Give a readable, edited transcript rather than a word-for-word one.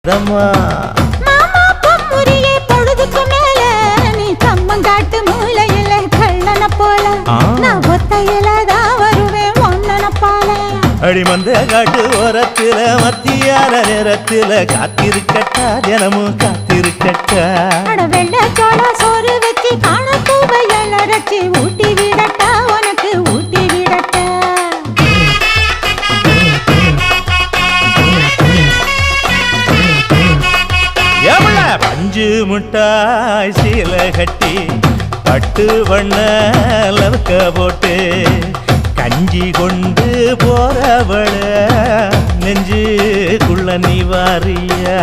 மாமா பொம்முரியே பொழுதுக்கு மேல நீ கம்மங்காட்டு மூலையில கள்ளன போல நான் ஒத்தையில தான் வருவேன் ஒன்னன போல அடிமந்த காட்டு ஓரத்துல மத்தியான நேரத்துல காத்திருக்கட்டா தினமும் காத்திருக்கட்டா வெள்ள சோள சோறு வச்சு காண பூவையல் அரைச்சி ஊட்டி விடட்டா உனக்கு ஊட்டி விடட்டா பஞ்சு முட்டாய் சீல கட்டி பட்டு வண்ண லவக்க போட்டு கஞ்சி கொண்டு போறவள நெஞ்சுக்குள்ள நீ வாரியா